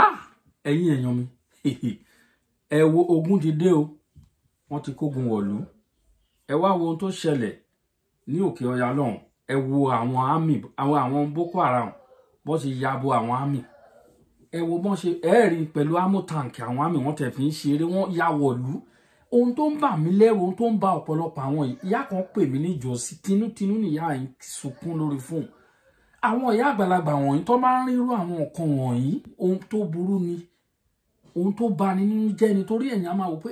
Ah, ẹ̀yin èèyàn mi. Ẹ wo ogun ti dé o. Wọ́n ti kógun wọ̀lú. Ẹ wá wo ohun tó ṣẹlẹ̀ ní òkè ọya lọ́hùn. Ẹ wo àwọn army, àwọn Boko Haram bó ṣe yabo àwọn army. Ẹ wo bó ṣe rí pẹ̀lú ammo tank àwọn army wọ́n tẹ̀ fi ń ṣeré wọ́n ya wọ̀lú. Ohun tó ń bà mí lẹ́rù, ohun tó ń bà ọ̀pọ̀lọpọ̀ àwọn ìyá kan pè mí níjọ́sí tinútinú nìyá yìí sunkún lórí fóònù. Àwọn ìyá àgbàlagbà wọ̀nyí tó máa ń rírú àwọn nǹkan wọ̀nyí, ohun tó burú ni, ohun tó bà ní nínú jẹ́ nítorí ẹ̀yin á máa wò pé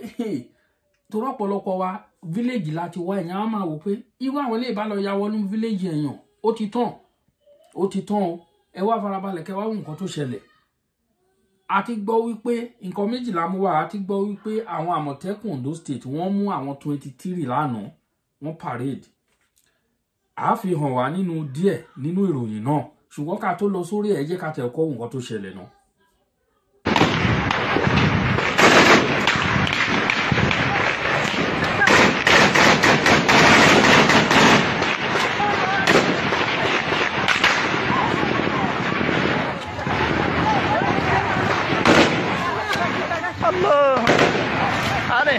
torí ọ̀pọ̀lọpọ̀ wa village láti wá ẹ̀yin á máa wò pé irú àwọn ilé ìbá lọ ya wọnú village èèyàn ó ti tán o. Ẹ wá farabalẹ̀ kẹ́ wá wo nǹkan tó ṣẹlẹ̀. A ti gbọ́ wípé nǹkan méjìlá mú wá, a ti gbọ́ wípé àwọn Àmọ̀tẹ́kùn Ondo State wọ́n mú àwọn 23 lánàá, wọ́n parade. A fi hàn wá nínú díẹ̀ nínú ìròyìn náà, ṣùgbọ́n ká tó lọ sórí ẹ̀ jẹ́ ká tẹ̀ kọ́ nǹkan tó ṣẹlẹ̀ náà. Allah, ada.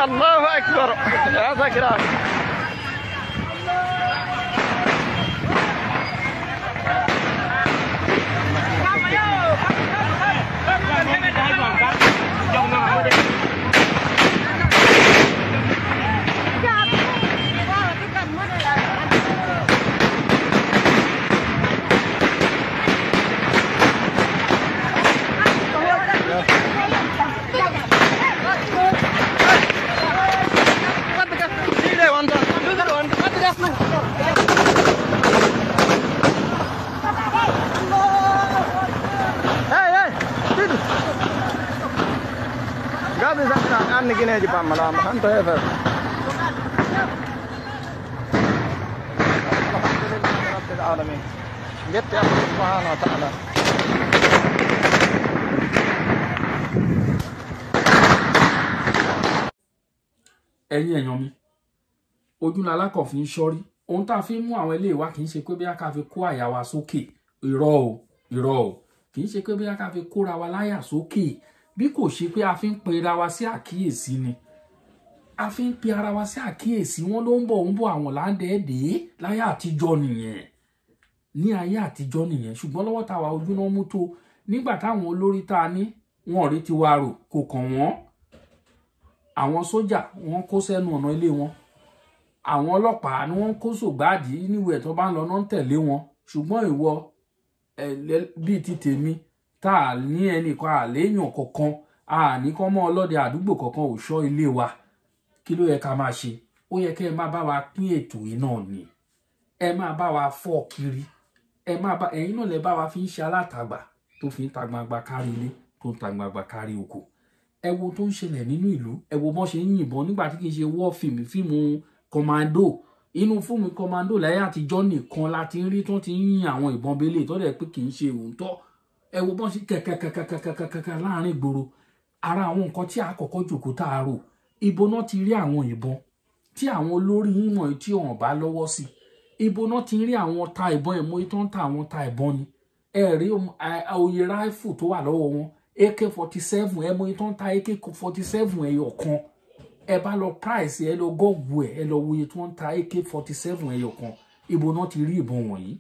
Allahu Akbar. Ya Zakira. Gak bisa kan gini aja Pak malam hantu ya Pak. Alhamdulillah Lihat ya Subhanahu wa ta'ala. Ẹ̀yin èèyàn mi, ojú la lákọ̀ fi ń ṣọ́rí. Ohun tá fi ń mú àwọn ilé wa kì í ṣe pé bí a ká fi kó àyà wa sókè. Irọ́ o. Kì í ṣe pé bí a ká fi kóra wa láyà sókè. Bí kò ṣe pé a fi ń pe ara wa sí àkíyèsí ni. A fi ń pe ara wa sí àkíyèsí wọn ló ń bọ̀ àwọn láńdẹ̀ẹ́dẹ́ láyé àtijọ́ nìyẹn. Ní ayé àtijọ́ nìyẹn. Ṣùgbọ́n lọ́wọ́ tá wa ojú náà mú tó nígbà táwọn olórí tá a ní wọn rí ti wa rò kò kàn wọ́n. Àwọn sójà wọ́n kó sẹ́nu ọ̀nà ilé wọn. Àwọn ọlọ́pàá ni wọ́n kó sògbàdì níwèé tó bá ń lọ náà ń tẹ̀lé wọn. Ṣùgbọ́n ìwọ bíi ti tèmi tá a ní ẹnìkan àléèyàn kankan a ní kọ́ mọ́ ọlọ́dẹ àdúgbò kankan ò ṣọ́ ilé wa. Kí ló yẹ ká máa ṣe? Ó yẹ kẹ́ ẹ máa bá wa pín ètò yìí náà ni. Ẹ máa bá wa fọ́ kiri. Ẹ̀yin náà lẹ bá wa fi ń ṣe alátagbà tó fi ń ta gbangba kárí ilé tó ń ta gbangba kárí oko. Ẹ wo tó ń ṣẹlẹ̀ nínú ìlú. Ẹ wo bọ́n ṣe ń yìnbọn nígbà tí kì í ṣe war film fíìmù commando. Inú fíìmù commando láyé àtijọ́ nìkan láti ń rí tó ti ń yin àwọn ìbọn belé tó dẹ̀ pé kì í ṣe òótọ́. ẹ wo bọ́n ṣe kẹ̀kẹ̀kẹ̀kẹ̀kẹ̀kẹ̀ láàrin ìgboro ara àwọn nǹkan tí a kọ́kọ́ jòkó tá a rò ibo náà ti rí àwọn ìbọn tí àwọn olórí yímọ̀ tí wọ́n bá lọ́wọ́ sí ibo náà ti rí àwọn ta ìbọn ẹ̀mọ́ tó ń ta àwọn ta ìbọn ni ẹ rí oyè ráìfù tó wà lọ́wọ́ wọn AK-47 ẹ̀mọ́ tó ń ta AK-47 ẹyọ kan ẹ bá lọ price ẹ lọ gọ́ọ̀gù ẹ lọ wòye tó ń ta AK-47 ẹyọ kan ibo náà ti rí ìbọn wọ̀nyí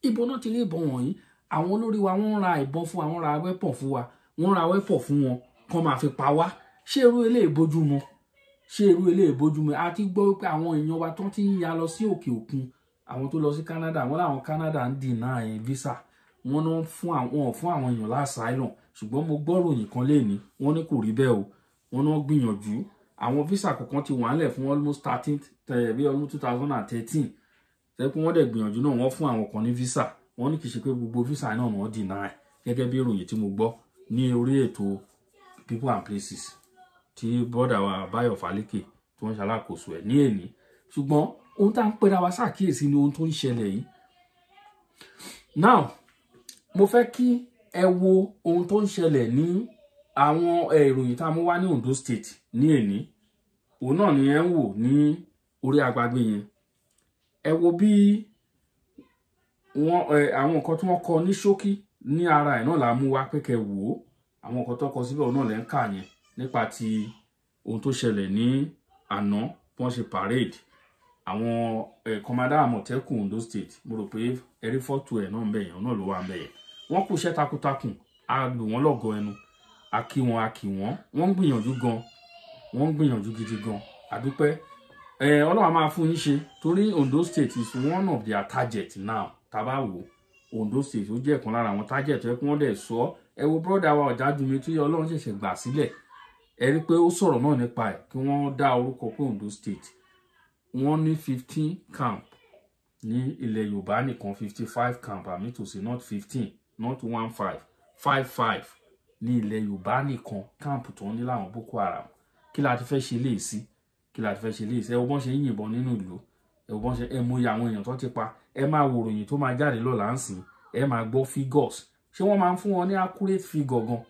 ibo náà ti rí ìbọn wọ̀nyí àwọn olórí wa wọ́n ra ìbọn fún wa wọ́n ra weapon fún wa wọ́n ra weapon fún wọn kàn máa fi pa wá ṣé irú eléyìí bójúmu ṣé irú eléyìí bójúmu a ti gbọ́ pé àwọn èèyàn wa tó ti ń ya lọ sí òkè òkun àwọn tó lọ sí Canada wọ́n láwọn Canada ń deny visa wọ́n náà fún àwọn èèyàn lásàílọ̀n ṣùgbọ́n mo gbọ́ ròyìn kan léèní wọ́n ní kò rí bẹ́ẹ̀ o wọ́n náà gbìyànjú àwọn visa kọ̀ọ̀kan ti wà ńlẹ̀ fún almost 2013 tẹ́kún wọ́n dẹ̀ gbìyànjú náà wọ́n fún àwọn kan ní visa wọ́n ní kì í ṣe pé gbogbo visa náà wọ́n deny gẹ́gẹ́ bí ìròyìn tí mo gbọ́ ní orí ètò People and Places tí bọ́dà wa Báyọ̀ Fálékè tí wọ́n ṣalákòóso ẹ̀ ní èní ṣùgbọ́n ohun tá à ń pera wa ṣàkíyèsí ni ohun tó ń ṣẹlẹ̀ yìí now mo fẹ́ kí ẹ wo ohun tó ń ṣẹlẹ̀ ní àwọn ìròyìn tá a mú wá ní Ondo State ní èní òun náà ni ẹ ń wò ní orí agbágbé yẹn ẹ wo bí àwọn nǹkan tí wọ́n kọ ní ṣókí ní ara ẹ̀ náà la mú wá pé kẹ́ wò ó àwọn nǹkan tó kọ síbẹ̀ òun náà lẹ́ ń kà yẹn nípa ti ohun tó ṣẹlẹ̀ ní àná wọ́n ṣe parade àwọn kọmádà Àmọ̀tẹ́kùn Ondo State mo rò pé ẹrí fọ́tò ẹ̀ náà ń bẹ̀ yẹn náà ló wà ń bẹ̀ yẹn wọ́n kú iṣẹ́ takuntakun a lù wọ́n lọ́gọ ẹnu a kí wọn wọ́n ń gbìyànjú gan wọ́n ń gbìyànjú gidi gan àdúpẹ́ Ọlọ́run máa fún yín ṣe torí Ondo State is one of their target now tábà wò Ondo State ó jẹ́ kan lára àwọn target ẹ kí wọ́n dẹ̀ sọ ẹ wo brọ́dà wa Ọ̀jájúmi tí Ọlọ́run ṣẹ̀ṣẹ̀ gbà sílẹ̀ ẹ rí pé ó sọ̀rọ̀ náà nípa ẹ̀ kí wọ́n dá orúkọ pé Ondo State wọ́n ní 15 camp ní ilẹ̀ Yorùbá nìkan 55 camp àmì tòsí not 15 not 15 55 ní ilẹ̀ Yorùbá nìkan camp tó ń ní láwọn Boko Haram kí la ti fẹ́ ṣe léè sí kí la ti fẹ́ ṣe léè sí ẹ wo bọ́n ṣe ń yìnbọn nínú ìlú ẹ wo bọ́n ṣe ẹ mọyì àwọn èèyàn tó ti pa ẹ máa wo ròyìn tó máa jáde lọ́la ń sìn ẹ máa gbọ́ figures ṣé wọ́n máa ń fún wọn ní accurate figure gan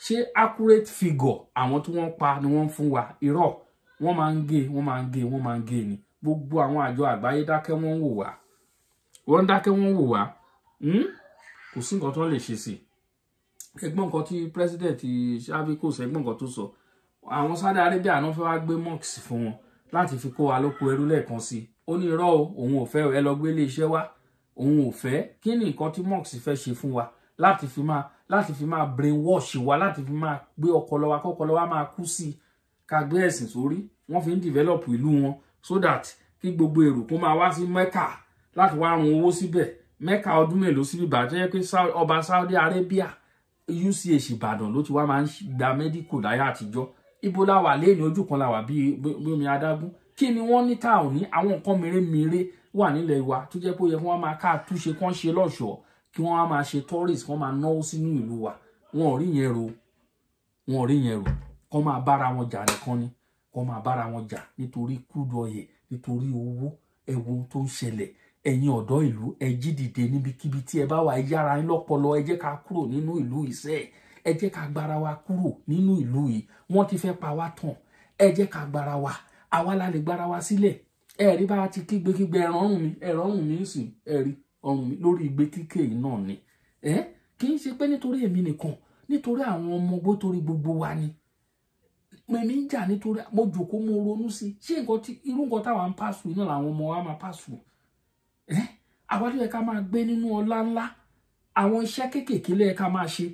ṣé accurate figure àwọn tí wọ́n pa ni wọ́n ń fún wa irọ́ wọ́n máa ń gé ni gbogbo àwọn àjọ àgbáyé dákẹ́ wọ́n wò wá wọ́n dákẹ́ wọ́n wò wá kò sí nǹkan tó lè ṣe sí ẹgbọ́n nǹkan tí president Xavi kò sọ ẹgbọ́n nǹkan tó sọ àwọn Saudi Arabia náà fẹ́ wá gbé mosque fún wọn láti fi kó wa lóko ẹrú lẹ́ẹ̀kan sí ó ní irọ́ o òun ò fẹ́ ẹ lọ gbé ilé iṣẹ́ wá òun ò fẹ́ kí ni nǹkan tí mosque fẹ́ ṣe fún wa láti fi máa brainwash wa láti fi máa gbé ọpọlọ wa kọ́pọlọ wa máa kú sí ká gbé ẹ̀sìn sórí wọ́n fi ń develop ìlú wọn so that kí gbogbo èrò kó máa wá sí Mecca láti wá run owó síbẹ̀ Mecca ọdún mélòó síbi ìbàdàn yẹ pé ọba Saudi Arabia UCH Ìbàdàn ló ti wá máa ń gba medical láyé àtijọ́ ibo la wà lẹ́yìn ojú kan la wà bí omi adágún kí ni wọ́n ní tá ò ní àwọn nǹkan mèremère wà nílẹ̀ wa tó jẹ́ pé ó yẹ kí wọ́n máa ká àtúnṣe kán ṣe lọ́ṣọ̀ọ́ kí wọ́n á máa ṣe tourist kán máa náwó sínú ìlú wa wọn ò rí yẹn rò kán máa bára wọn jà nìkan ni kán máa bára wọn jà nítorí crude oil nítorí owó ẹ̀wọ̀n tó ń ṣẹlẹ̀ ẹ̀yin ọ̀dọ́ ìlú ẹ jí dìde níbikíbi tí ẹ bá wà ẹ yára yín lọ́pọlọ ẹ jẹ́ ká kúrò nínú ìlú ìṣẹ́ ẹ jẹ́ ká gbára wa kúrò nínú ìlú yìí wọ́n ti fẹ́ pa wá tán ẹ jẹ́ ká gbára wa àwa la lè gbára wa sílẹ̀ ẹ rí bá ti kígbe ẹ̀rọ̀rùn mi ń sìn ẹ rí ọrùn mi lórí igbe kíkè yìí náà ni kì í ṣe pé nítorí èmi nìkan nítorí àwọn ọmọ ogbó torí gbogbo wa ni mèmí ń jà nítorí mo jòkó mo ronú sí ṣé nǹkan tí irú nǹkan táwa ń pàṣù náà làwọn ọmọ wa máa pàṣù àwa ló yẹ ká máa gbé nínú ọlá ńlá àwọn iṣẹ́ kéékèèké ló yẹ ká máa ṣe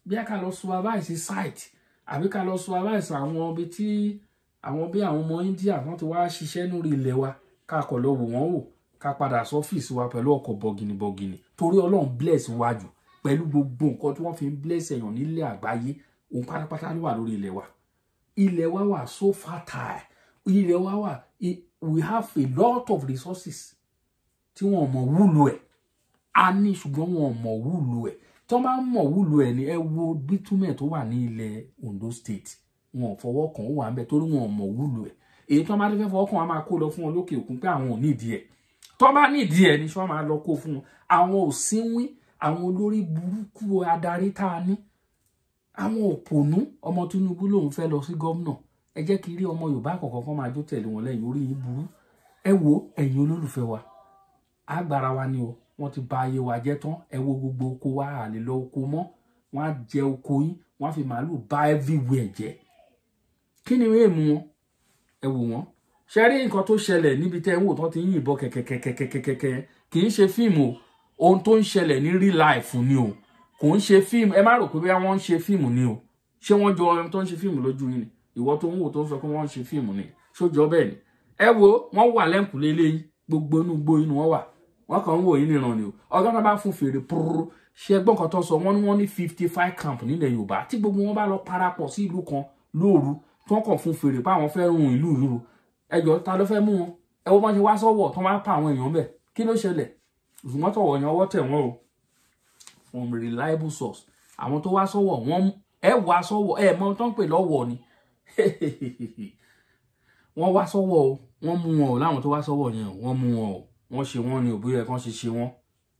bí ká lọ supervise site àbí ká lọ supervise àwọn ibi tí àwọn ọmọ India wọ́n ti wá ṣiṣẹ́ lórí ilẹ̀ wa ká kọ̀ lọ wò wọ́n wò ká padà sọ́fíìsì wa pẹ̀lú ọkọ̀ bọ̀gìnì torí Ọlọ́run bless wájú pẹ̀lú gbogbo nǹkan tí wọ́n fi ń bless èèyàn nílẹ̀ àgbáyé òun pátápátá ló wà lórí ilẹ̀ wa wà so fertile ilẹ̀ wa wà we have a lot of resources tí wọ́n mọ̀ wúlò ẹ̀ a ní ṣùgbọ́n wọ́n mọ̀ wúlò ẹ̀ tí wọ́n bá mọ̀ wúlò ẹ̀ ní ẹ wo bitumen tó wà ní ilẹ̀ Ondo State wọn ò fọwọ́ kàn ó wà ń bẹ torí wọn ò mọ̀ wúlò ẹ̀ èyí tí wọ́n bá ti fẹ́ fọwọ́ kàn wọn máa kó lọ fún wọn lókè òkun pé àwọn ò nídìí ẹ̀ tó bá nídìí ẹ̀ ní ṣé wọ́n máa lọ kó fún wọn àwọn ò sínwín àwọn olórí burúkú adarí tá a ní àwọn òpònú ọmọ Tinubu lòun fẹ́ lọ sí gómìnà ẹ jẹ́ kí rí ọmọ Yorùbá kọ̀ọ̀kan kan máa jó tẹ̀lé wọn lẹ́yìn orí yín burú ẹ wo ẹ̀yin olólùfẹ́ wa agbára wa ni o wọ́n ti bà ayé wa jẹ́ tán ẹ wo gbogbo oko wa à lè lọ oko mọ́ wọ́n á jẹ oko yín wọ́n á fi màálù bá everywhere jẹ́ kí ni èèmù wọn ẹ wò wọ́n ṣe rí nǹkan tó ṣẹlẹ̀ níbi tẹ́ ń wò tán ti ń yìnbọn kẹ̀kẹ̀kẹ̀kẹ̀kẹ̀kẹ̀ kì í ṣe fíìmù o ohun tó ń ṣẹlẹ̀ ní real life ni o kò ń ṣe fíìmù ẹ má rò pé wọ́n ń ṣe fíìmù ni o ṣé wọ́n jọ ohun tó ń ṣe fíìmù lójú yín ni ìwọ tó ń wò tó ń sọ pé wọ́n ń ṣe fíìmù ni ṣójọ bẹ́ẹ̀ ni ẹ wo wọ́n wà lẹ́ǹkùlé léyìn gbogbo inú gbó inú wọn wà wọ́n kàn ń wò yín níran ni o ọgá náà bá fún fèrè púrúrú ṣe gbọ́n kan tó sọ wọ́n ní 55 camp nílẹ̀ Yorùbá tí gbogbo wọn bá lọ parapọ̀ sí ìlú kan lóru tí wọ́n kàn fún fèrè pa àwọn fẹ́ run ìlú ìlú ẹjọ́ ta ló fẹ́ mú wọn ẹ wo bọ́n ṣe wá sọ́wọ́ tó máa pa àwọn èèyàn bẹ̀ kí ló ṣẹlẹ̀ ṣùgbọ́n tọ̀wọ̀ yẹn ọwọ́ tẹ̀ wọ́n o from reliable source àwọn tó wá sọ́wọ́ wọn ẹ wá sọ́wọ́ ẹ mọ tó ń pè lọ́wọ́ ni wọ́n wá sọ́wọ́ o wọ́n mú wọn o láwọn tó wá sọ́wọ́ yẹn wọ́n mú wọn o wọ́n ṣe wọ́n ní òbí rẹ̀ kan ṣe wọ́n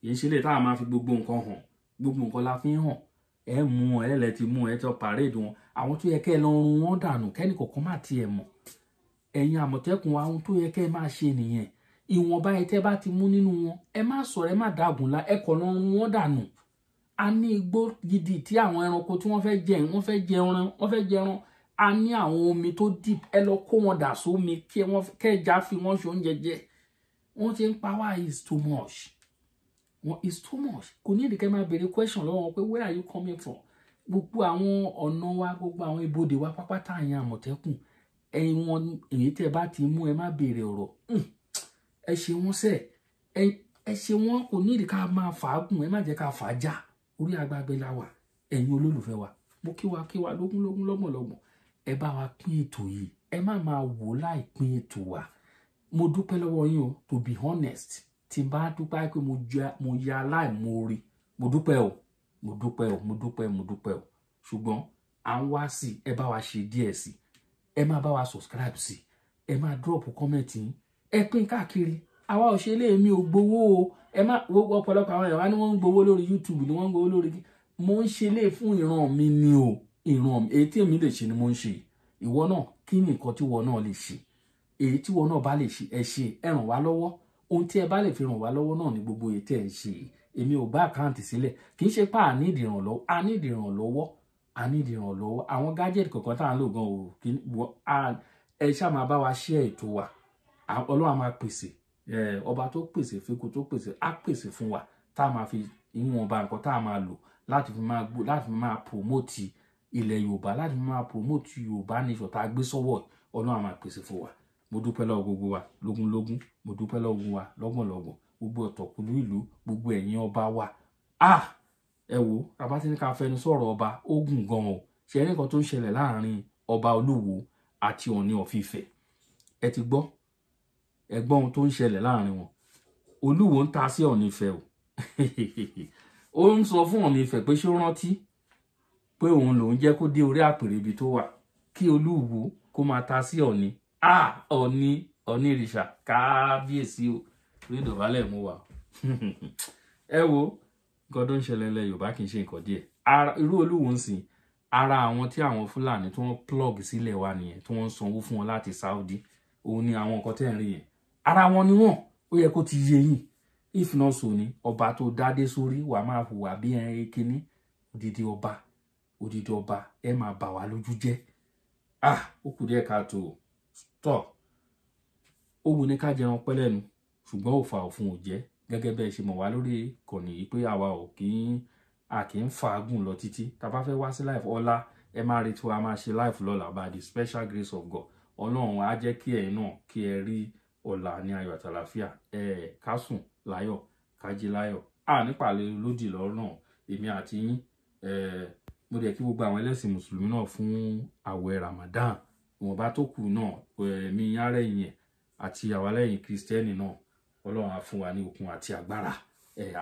kì í ṣe lè táwọn máa fi gbogbo nǹkan hàn gbogbo nǹkan la fi hàn ẹ mú wọn ẹ lẹ ti mú ẹ tọ parade wọn àwọn tó yẹ kẹ́ ẹ lọ run wọn dànù kẹ́ni kọ̀ọ̀kan má tiẹ̀ mọ̀ ẹ̀yin Àmọ̀tẹ́kùn àwọn tó yẹ kẹ́ ẹ máa ṣe nìyẹn ìwọ̀nba ẹ tẹ́ bá ti mú nínú wọn ẹ má sọ̀rọ̀ ẹ má dàgùn la ẹ kọ̀ lọ run wọn dànù a ní igbó gidi tí àwọn ẹranko tí wọ́n fẹ́ jẹran a ní àwọn omi tó deep ẹ lọ kó wọn dà sómi kí ẹja fi wọ́n ṣe oúnjẹ jẹ wọ́n ti ń pa wá is too much is too much kò ní ìdíkẹ́ máa béèrè question lọ́wọ́ wọn pé where are you coming from gbogbo àwọn ọ̀nà wa gbogbo àwọn ibodè wa pápátá àyàn Àmọ̀tẹ́kùn ẹ̀yin wọn èyí tẹ́ bá ti mú ẹ má béèrè ọ̀rọ̀ ẹ ṣe wọ́n sẹ́ ẹ ṣe wọ́n kò ní ìdíkà máa fàágùn ẹ má jẹ́ ká fà á já orí agbágbé la wà ẹ̀yin olólùfẹ́ wa mo kí wa lógúnlógún lọ́gbọ̀nlọ́gbọ̀n ẹ bá wa pín ètò yìí ẹ má máa wò láì pín ètò wa mo dúpẹ́ lọ́wọ́ yín o to be honest tí n bá dúpẹ́ pé mo ya aláìmoore mo dúpẹ́ o ṣùgbọ́n à ń wá sí ẹ bá wa ṣe díẹ̀ sí ẹ má bá wa subscribe sí ẹ má drop comment yín ẹ pín káàkiri àwa ò ṣe lé mi ò gbowó o ẹ má ọ̀pọ̀lọpọ̀ àwọn èèyàn wá ní wọ́n ń gbowó lórí YouTube ni wọ́n ń gbowó lórí mo ń ṣe lé fún ìran mi ni o ìran mi èyí tí èmi lè ṣe ni mo ń ṣe ìwọ náà kí ni nǹkan tí ìwọ náà lè ṣe èyí tí ìwọ náà bá lè ṣe ẹ ṣe ẹ ràn wá lọ́wọ́ ohun tí ẹ bá lè fi ràn wá lọ́wọ́ náà ní gbogbo èyí tí ẹ ń ṣe èmi ò bá àkáǹtì sílẹ̀ kì í ṣe pé a ní ìdìrànlọ́wọ́ àwọn gájẹ́tì kọ̀ọ̀kan tá à ń lò gan o ẹ ṣáà máa bá wa share ètò wa Ọlọ́run á máa pèsè ọba tó pèsè fíkú tó pèsè á pèsè fún wa tá a máa fi ìwọ̀nba nǹkan tá a máa lò láti fi máa promote ilẹ̀ Yorùbá láti fi máa promote Yorùbá nation tá a gbé sọ́wọ́ Ọlọ́run á máa pèsè fún wa mo dúpẹ́ lọ́wọ́ gbogbo wa lógúnlógún mo dúpẹ́ lọ́wọ́ gbogbo wa lọ́gbọ̀nlọ́gbọ̀n gbogbo ọ̀tọ̀kùlú ìlú gbogbo ẹ̀yin ọba wa ẹ wo bàbá tí ní ká fẹnu sọ̀rọ̀ ọba ogun gan o ṣe ní nǹkan tó ń ṣẹlẹ̀ láàrin ọba Olúwo àti Ọọ̀ni of Ifẹ̀ ẹ ti gbọ́ ẹ gbọ́ ohun tó ń ṣẹlẹ̀ láàrin wọn Olúwo ń ta sí Ọọ̀ni Ifẹ̀ o ó ń sọ fún Ọọ̀ni Ifẹ̀ pé ṣé ó rántí pé òun lòún jẹ́ kó dé orí àpèrè ibi tó wà kí Olúwo kó máa ta sí Ọọ̀ni Ọọ̀ni ìrìṣà kábíyèsí o rí ìdọ̀bálẹ̀ mú wa ẹ wo nǹkan tó ń ṣẹlẹ̀ ilẹ̀ Yorùbá kì í ṣe nǹkan díẹ̀ irú Olúwo ń sìn ara àwọn tí àwọn Fúlàní tí wọ́n plug sílẹ̀ wa nìyẹn tí wọ́n ń sanwó fún wọn láti Saudi òun ni àwọn nǹkan tẹ́ ń rí yẹn ara wọn ni wọ́n ó yẹ kó ti yé yín if not so ni ọba tó dádé sórí wàá máa hùwà bí ẹn kíní odidi ọba ẹ máa bà wá lójú jẹ́ ó kù díẹ̀ káàtó tọ́ ó wù ní ká jẹun pẹ́ lẹ́nu ṣùgbọ́n òfà òfun ò jẹ́ gẹ́gẹ́ bẹ́ẹ̀ ṣe mọ̀ wá lórí ìkànnì yìí pé àwa ò kì í fàágùn lọ títí tá bá fẹ́ wá sí live ọ̀la ẹ máa retí wa máa ṣe live lọ́la by the special grace of God Ọlọ́run á jẹ́ kí ẹ̀yin náà kí ẹ rí ọ̀la ní ayọ̀ àtàlàfíà ká sùn láyọ̀ ká jí láyọ̀ nípàlẹ̀ lódì lọ́rùn èmi àti yín mo dẹ̀ kí gbogbo àwọn ẹlẹ́sìn mùsùlùmí náà fún àwẹ̀ Ramadan ìwọ̀nba tó kù náà ẹ̀mí yárẹ̀yìn ẹ̀ àti àwa lẹ́yìn Kristẹni náà Ọlọ́run á fún wa ní okun àti agbára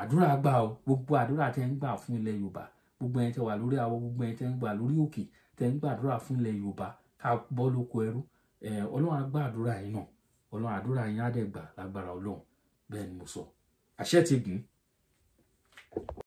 àdúrà gbà o gbogbo àdúrà tẹ́ ń gbà fún ilẹ̀ Yorùbá gbogbo ẹ̀yin tẹ́ wà lórí àwọ̀ gbogbo ẹ̀yin tẹ́ ń gbà lórí òkè tẹ́ ń gbàdúrà fún ilẹ̀ Yorùbá ká bọ́ lóko ẹrú Ọlọ́run á gbà àdúrà yín náà Ọlọ́run àdúrà yín á dẹ̀ gbà lágbára Ọlọ́run bẹ́ẹ̀ ni mo sọ àṣẹ ti gùn.